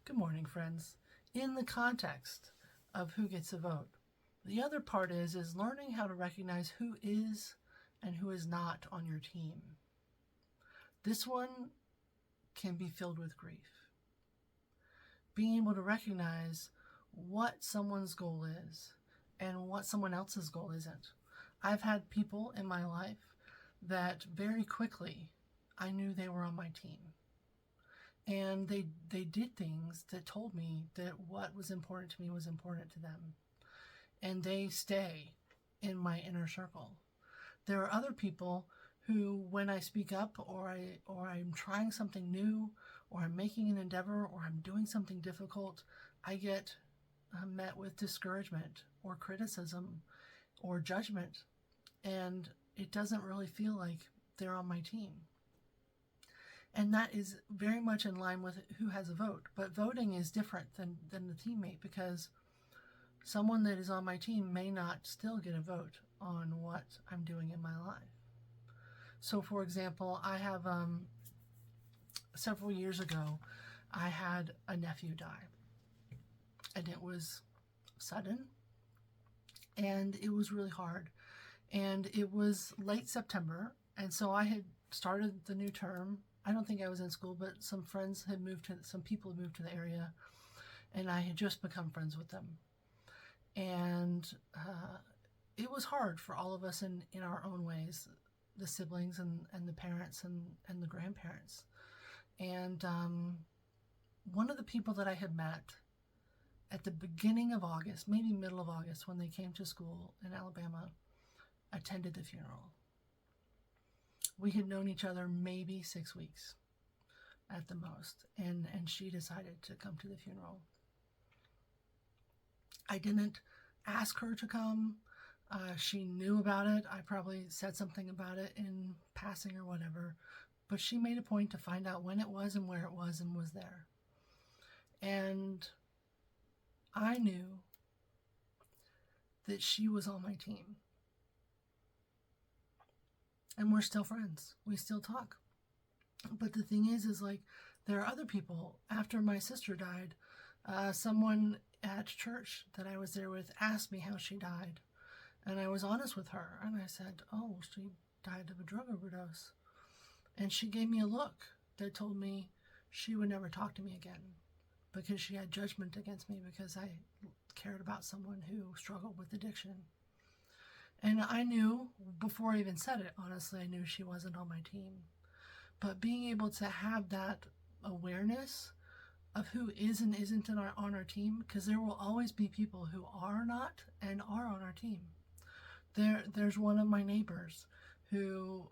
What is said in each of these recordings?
Good morning, friends. In the context of who gets a vote, the other part is learning how to recognize who is and who is not on your team. This one can be filled with grief. Being able to recognize what someone's goal is and what someone else's goal isn't. I've had people in my life that very quickly I knew they were on my team. And they did things that told me that what was important to me was important to them. And they stay in my inner circle. There are other people who, when I speak up or I'm trying something new or I'm making an endeavor or I'm doing something difficult, I get met with discouragement or criticism or judgment. And it doesn't really feel like they're on my team. And that is very much in line with who has a vote. But voting is different than the teammate, because someone that is on my team may not still get a vote on what I'm doing in my life. So, for example, I have several years ago, I had a nephew die. And it was sudden. And it was really hard. And it was late September. And so I had started the new term. I don't think I was in school, but some people had moved to the area, and I had just become friends with them. And it was hard for all of us in our own ways, the siblings and the parents and the grandparents. And one of the people that I had met at the beginning of August, maybe middle of August, when they came to school in Alabama, attended the funeral. We had known each other maybe 6 weeks at the most, and she decided to come to the funeral. I didn't ask her to come. She knew about it. I probably said something about it in passing or whatever, but she made a point to find out when it was and where it was and was there. And I knew that she was on my team. And we're still friends. We still talk. But the thing is like, there are other people. After my sister died, someone at church that I was there with asked me how she died. And I was honest with her. And I said, oh, she died of a drug overdose. And she gave me a look that told me she would never talk to me again, because she had judgment against me because I cared about someone who struggled with addiction. And I knew, before I even said it, honestly, I knew she wasn't on my team. But being able to have that awareness of who is and isn't on our team, because there will always be people who are not and are on our team. There's one of my neighbors who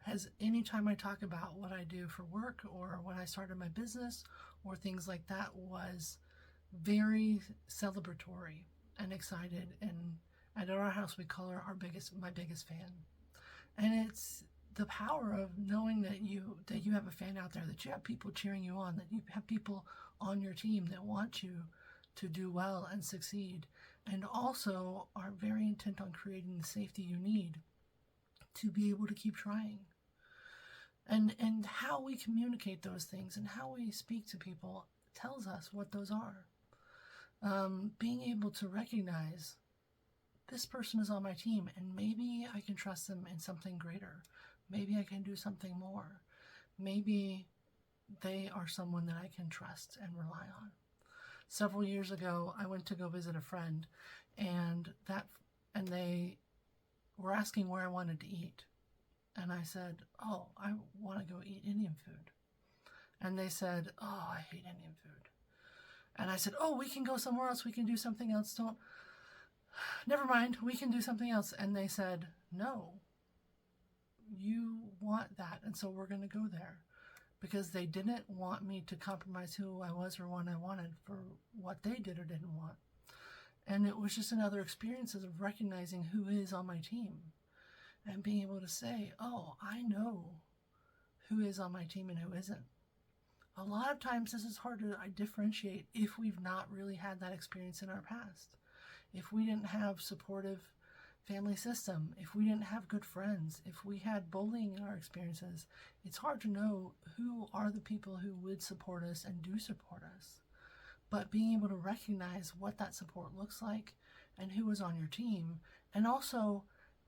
has, anytime I talk about what I do for work or when I started my business or things like that, was very celebratory and excited. And at our house, we call her my biggest fan. And it's the power of knowing that you have a fan out there, that you have people cheering you on, that you have people on your team that want you to do well and succeed, and also are very intent on creating the safety you need to be able to keep trying. And how we communicate those things and how we speak to people tells us what those are. Being able to recognize, this person is on my team, and maybe I can trust them in something greater. Maybe I can do something more. Maybe they are someone that I can trust and rely on. Several years ago, I went to go visit a friend, and they were asking where I wanted to eat. And I said, oh, I want to go eat Indian food. And they said, oh, I hate Indian food. And I said, oh, we can go somewhere else. We can do something else. Never mind, we can do something else. And they said, no, you want that, and so we're going to go there, because they didn't want me to compromise who I was or what I wanted for what they did or didn't want. And it was just another experience of recognizing who is on my team and being able to say, oh, I know who is on my team and who isn't. A lot of times this is hard to differentiate if we've not really had that experience in our past. If we didn't have supportive family system, if we didn't have good friends, if we had bullying in our experiences, it's hard to know who are the people who would support us and do support us. But being able to recognize what that support looks like and who is on your team, and also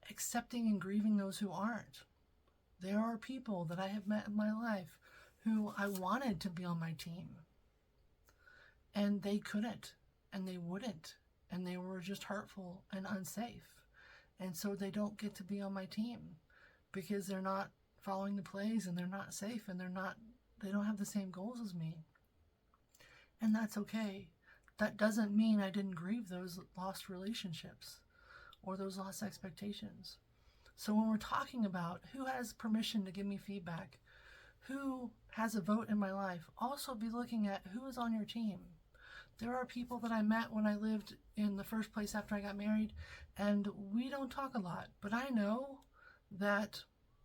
accepting and grieving those who aren't. There are people that I have met in my life who I wanted to be on my team, and they couldn't, and they wouldn't, and they were just hurtful and unsafe. And so they don't get to be on my team because they're not following the plays, and they're not safe, and they don't have the same goals as me. And that's okay. That doesn't mean I didn't grieve those lost relationships or those lost expectations. So when we're talking about who has permission to give me feedback, who has a vote in my life, also be looking at who is on your team. There are people that I met when I lived in the first place after I got married, and we don't talk a lot, but I know that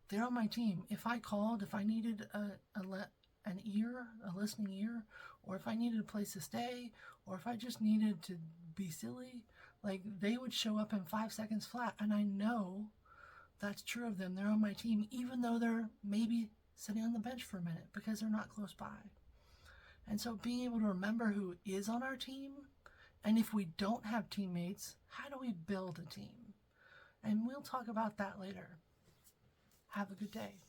they're on my team. If I called, if I needed an ear, a listening ear, or if I needed a place to stay, or if I just needed to be silly, like, they would show up in 5 seconds flat, and I know that's true of them. They're on my team, even though they're maybe sitting on the bench for a minute because they're not close by. And so being able to remember who is on our team, and if we don't have teammates, how do we build a team? And we'll talk about that later. Have a good day.